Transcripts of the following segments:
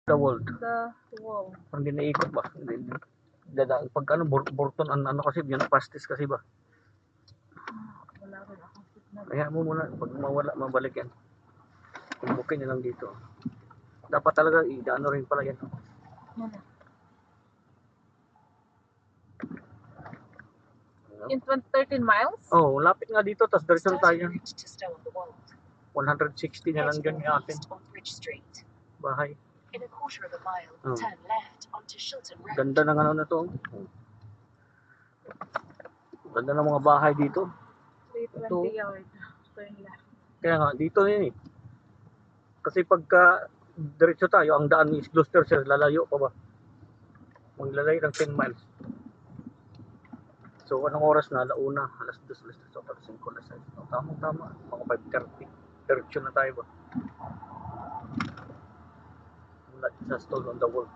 The world. The wall. Parang di naikot ba? Dadaan. Pag ano, Burton, ano kasi, yun, pastis kasi ba? Wala rin ako signal. Kaya mo muna, pag mawala, mabalik yan. Tumbukin nyo lang dito. Dapat talaga, ano rin pala yan. Muna. In 13 miles? Oh, lapit nga dito, tas diretso na tayo. 160 na lang dyan yung akin. Bahay. In a quarter of a mile, Oh. turn left onto Shilton Road. Ganda ng ano na to. Ganda ng mga bahay dito. 320 yards. Turn left. Kaya nga, dito yun eh. Kasi pagka diretso tayo, ang daan is Gloucestershire, lalayo pa ba? Maglalayo ng 10 miles. So, anong oras na? Alauna, alas 2, alas 3, alas 5, alas 6. Oh, tama. Mga 5:30. Diretso na tayo ba? Mula sa stall on the world.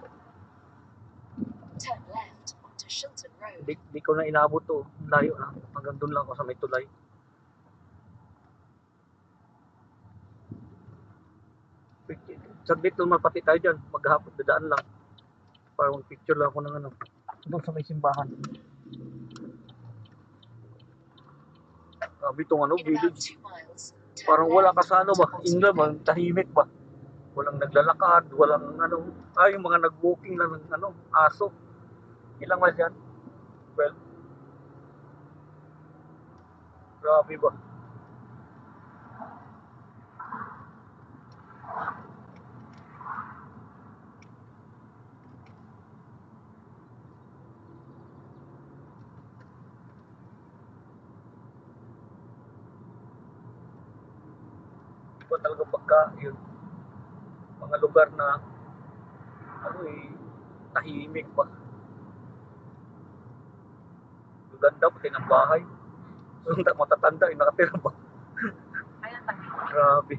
Turn left onto Shilton Road. Di ko na inabot to. Layo na. Hanggang doon lang ako sa may tulay. Saglit doon mapati tayo dyan. Maghapon, dadaan lang. Para mag-picture lang ako ng ano. Doon sa may simbahan. Sabi itong ano, In about village. 2 miles, turn Parang wala ka left sa ano ba? onto Inla ba? Oxford Road. Tahimik ba? Walang naglalakad, walang ano. Yung mga nag-walking lang ng ano, aso. Ilang miles yan? Well, grabe ba? Iba talaga pagka yun. Mga lugar na ano tahimik ba? Yung ganda pati ng bahay. Yung matatanda, yung nakatira ba? Ayan, tayo. Grabe.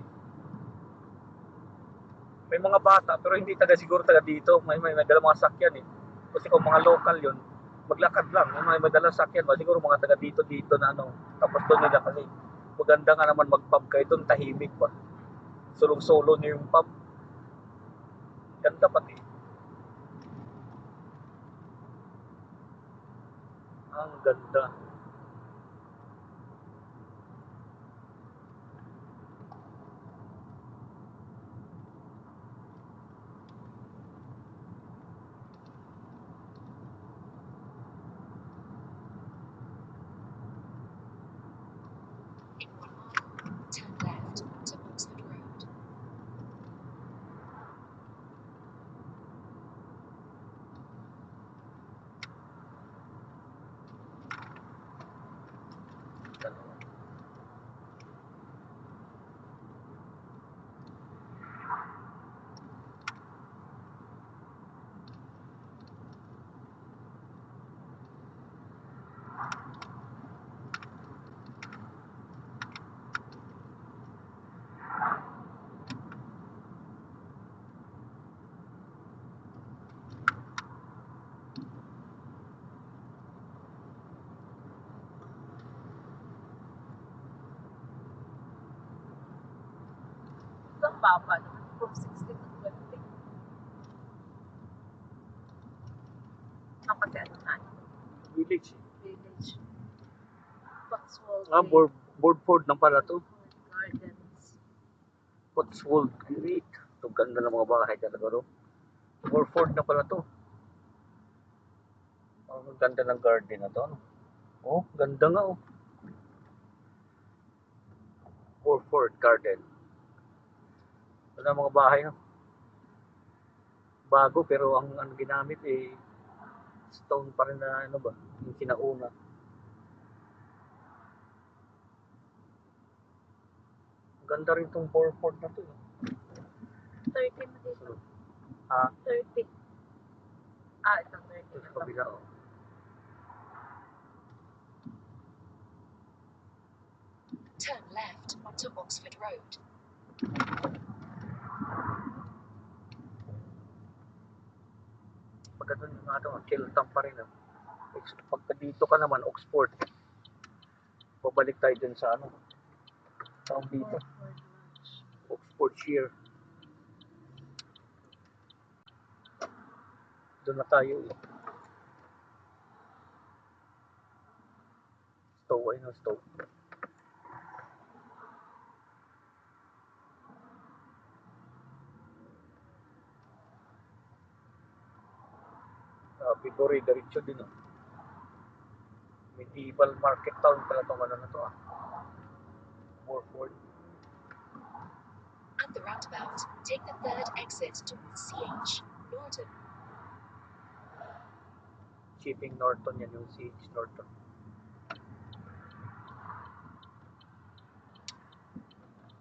May mga bata pero hindi siguro taga dito. May dalang mga sakyan eh. Kasi kung mga local yun, maglakad lang. May dalang sakyan ba? Siguro mga taga dito na ano. Tapos doon nila kasi maganda nga naman mag-pub kayo doon, tahimik ba? Sulong-solo niyo yung pub. Ganda pati. Ang ganda. In 1 mile, turn left onto Oxford Road. Ang baba naman. From 16 to 20. Ang kasi ano na. Village. Village. Cotswold. Boardford lang pala to. Gardens. Cotswold Great. Ito ganda ng mga bahay talaga ro. Boardford na pala to. Ang ganda ng garden na to. Ano? Oh, ganda nga oh. Boardford Garden. Ito na mga bahay no. Bago pero ang ginamit stone pa rin na ano ba, yung sinauna. Ganda rin tong Boardford na to. 30 na dito. 30. Ito 30 Sa na kabila oh. Turn left onto Oxford Road. Pagka doon yung ato, Chilton pa rin. Pagka dito ka naman, Oxford. Babalik tayo dun sa ano. Tawag dito. Oxfordshire. Doon na tayo eh. Stow, ay no, stow. Bigori, diretso din oh. Medieval market town pala itong ano na to ah. Morford. At the roundabout, take the third exit towards CH Norton. Shipping Norton yan yung CH Norton.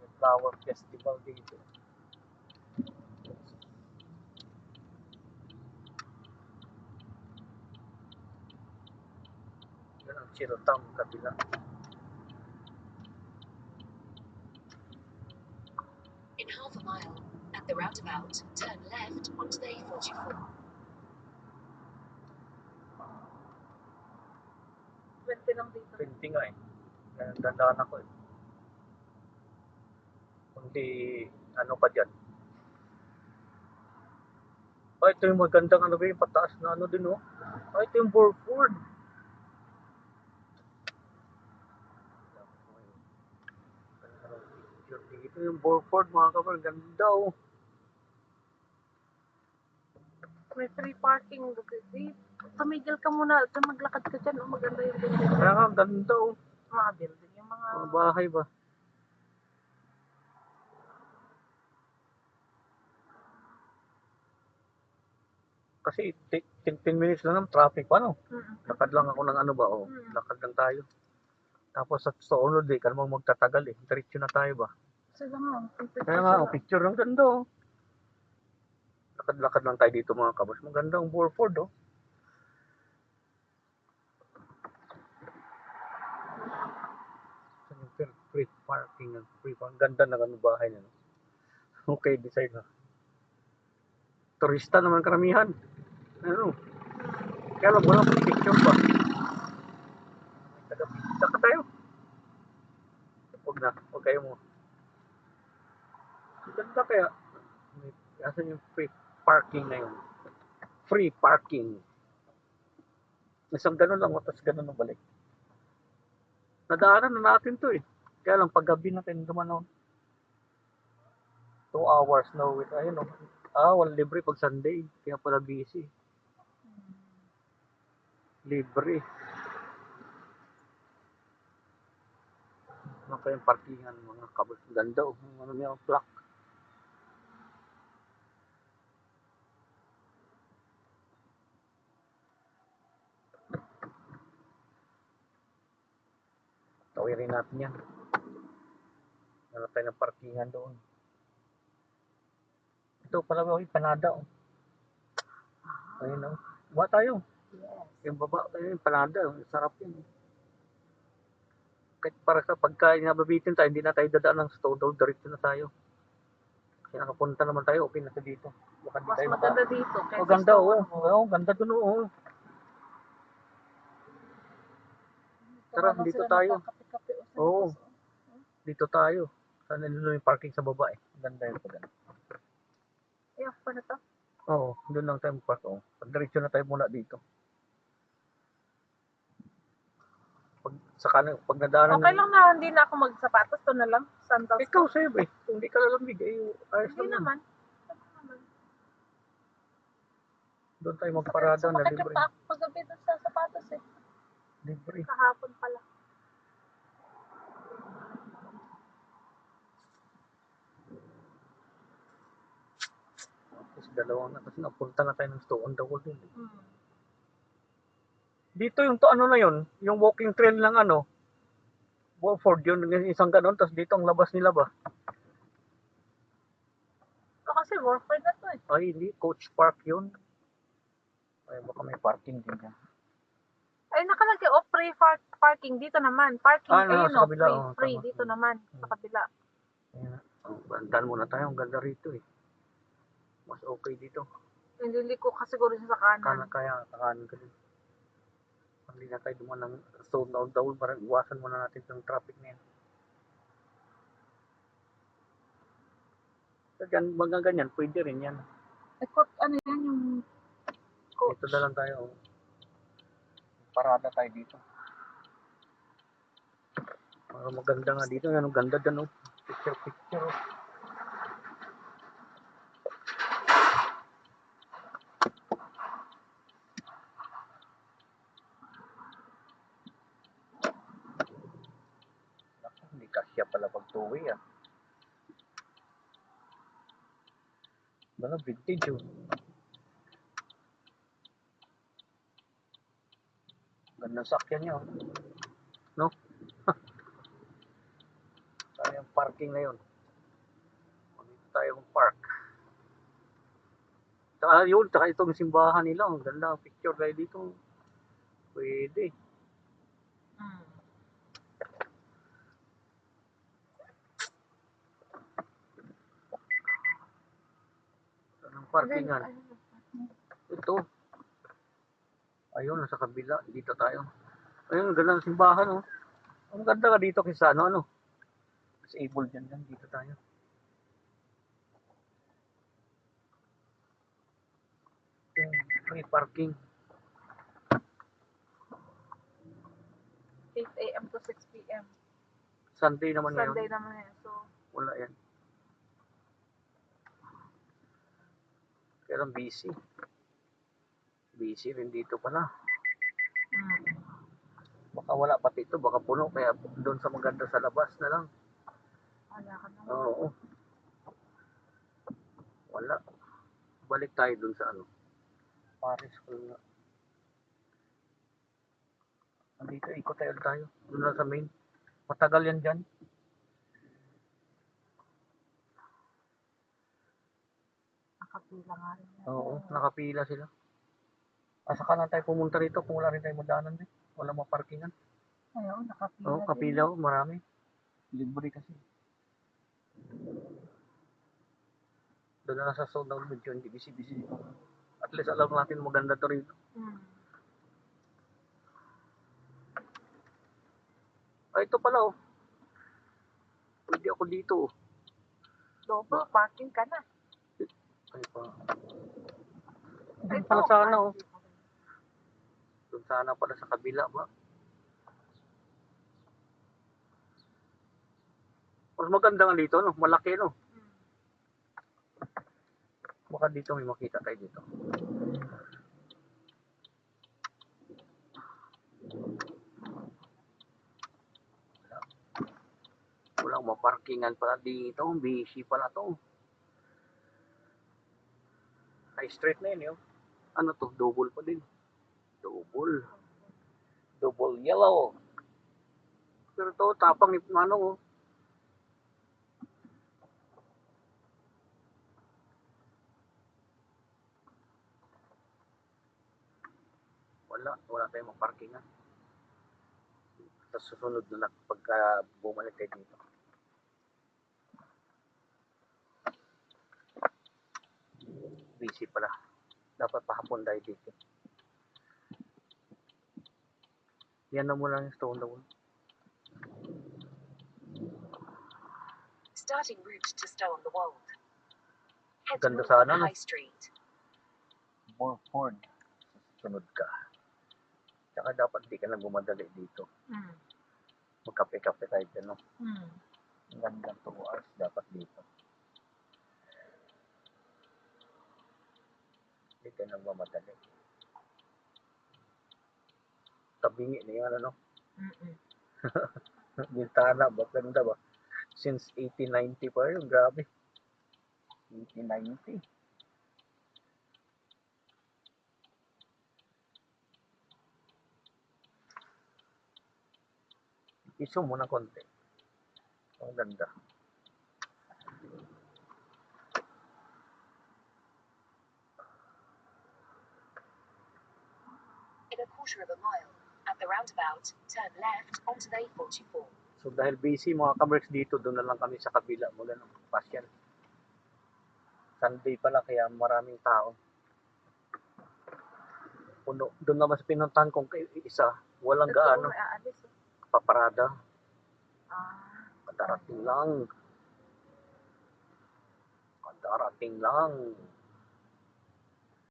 May flower festival dito. Yan ang Chirotang kabila. In half a mile, at the roundabout, turn left onto the A44. 20 lang dito. 20 nga eh. Kaya dandaan ako eh. Kundi ano pa dyan. Ay, ito yung magandang ano ba yung pataas na ano din oh. Ay, ito yung Burford. Ito yung Burford mga kapal. Ganda oh. May free parking. Tumigil ka muna. Maglakad ka dyan. Oh, maganda yung building. Kaya nga, ganda oh. Mga building. Yung mga... Mga bahay ba? Kasi 10 minutes lang ng traffic pa no. Lakad lang ako ng ano ba oh. Lakad lang tayo. Tapos sa unod eh, kan mo magtatagal eh. Diretso na tayo ba? Sila nga. Kaya nga, oh, picture lang ganda oh. Lakad-lakad lang tayo dito mga kabas. Maganda ang Burford oh. Free parking. Free parking. Ganda na ano bahay na. Okay, design na. Turista naman karamihan. Ano? Kaya lang wala pang picture pa. Saka tayo. Huwag kayo mo. Ganda kaya. Asan yung free parking na yun? Free parking. Isang ganun lang, tapos ganun ang balik. Nadaanan na natin to eh. Kaya lang paggabi natin dumanaw. 2 hours no wait. Ayun oh. Walang libre pag Sunday. Kaya pala busy. Libre. Ano kayong parkingan mga kabos. Ganda oh. Ano niya ang plaque. Tawirin natin yan. Ano tayo ng parkingan doon. Ito pala ba, Panada oh. Ayun oh. Baba tayo. Yung baba tayo, yung Panada. Sarap yun. Kahit para sa pagkain na babitin tayo, hindi na tayo dadaan ng Stodol. Diretso na tayo. Kasi nakapunta naman tayo, okay na tayo dito. Baka di Mas tayo maganda dito. Oh, ganda oh. Oh, ganda dun oh. Tara, dito tayo. Oo. Dito tayo. Sana nilo yung parking sa baba eh. Ganda yun pa ganun. Yeah, pa na to. Oo, doon lang tayo park. Oh. Pag-diretso na tayo muna dito. Pag nadaanan Okay lang na, hindi na ako magsapatos. Ito na lang. Sandals. ikaw sa'yo ba eh. Kung hindi ka lalamig eh, ayos Hindi lang. naman. Doon tayo magparada na Sumakit libre. yung pa paggabi doon sa sapatos eh. Libre. Kahapon pala. Tapos dalawang na. Kasi napunta na tayo ng Stone on the Wall din. Dito yung to ano na yun. Yung walking trail ng ano. Walford yun. Isang ganon. Tapos dito ang labas nila ba? Ito kasi Warford na to eh. Ay, hindi. Coach Park yun. Ay, baka may parking din yan. Ay, nakalagay, free parking. Dito naman. Parking, ayun sa o, kabila, free. tama. Dito naman, sa kabila. Ayan. Bandan muna tayo. Ang ganda rito eh. Mas okay dito. Hindi ko kasi siguro siya sa kanan. Kaya kakanan ka din. Hindi na tayo duman ng Stone on the Wall. Parang iwasan muna natin yung traffic na yan. So, dyan, mga ganyan, pwede rin yan. Ikot, ano yan yung Dito na lang tayo. Parada tayo dito. Para maganda nga dito. Yan, ang ganda dyan, oh. Picture, oh. Naku, hindi kasya pala pag two-way, ah. Mga vintage, oh. Ganda sakyan niya, oh. No? Tayo yung parking na yun. Dito tayo yung park. Saka yun, saka itong simbahan nila. Ang ganda ang picture tayo dito. Pwede. Mm. Saan ang parkingan? Ito. Ayun, nasa kabila. Dito tayo. Ayun, ang ganda ng simbahan, oh. Ang ganda ka dito kaysa ano. Disabled dyan. Dito tayo. Free parking. 8 a.m. to 6 p.m. Sunday naman Sunday ngayon. naman yan. So, Wala yan. Kaya lang busy. Busy rin dito pala. Baka wala pati ito. Baka puno. Kaya doon sa maganda sa labas na lang. wala ka na. Oo. Wala. Balik tayo doon sa ano. Paris ko nga. Andito, ikot tayo. Doon lang sa main. Matagal yan dyan. Nakapila nga rin. Oo, nakapila sila. Saka lang tayo pumunta rito kung wala rin tayo madaanan din. Wala maparkingan. Ayaw, nakapila. Oo, kapila, oh, marami. Libre kasi. Doon na lang sa sound ng medyo hindi busy-busy dito. At least alam natin maganda to rito. Ito pala, oh. Pwede ako dito, oh. Double parking ka na. Ay pa. Doon pala sana, oh. Doon sana pala sa kabila ba? Mas maganda nga dito, no? Malaki, no? Baka dito may makita tayo dito. Walang maparkingan pala dito. Busy pala to. High street na yun, yun. Ano to? Double pa din. Double. Double yellow. Pero to, tapang ni ano, oh. Wala tayong maparkingan. Sa susunod na lang pagka bumalik tayo dito. Busy pala. Dapat pahapon tayo dito. Yan na muna yung stone wall. Starting route to Stone the Wold. Head Ganda north sana, on no? High Street. Morford. Sunod ka. Tsaka dapat di ka na gumadali dito. Magkape-kape tayo dyan, no? Ang ganda 2 hours dapat dito. Hindi ka nang mamadali. Tabingi na yan, ano? Bintana ba? Ganda ba? Since 1890 pa yun. Grabe. 1890. Iso mo na konti. Ang ganda. In a quarter of a mile, at the roundabout, turn left onto the A44. So dahil busy mga kamerks dito, doon na lang kami sa kabila mula ng pasyal. Sunday pala kaya maraming tao. Puno. Doon naman sa pinuntahan kong isa, walang gaano. Paparada. Kadarating lang.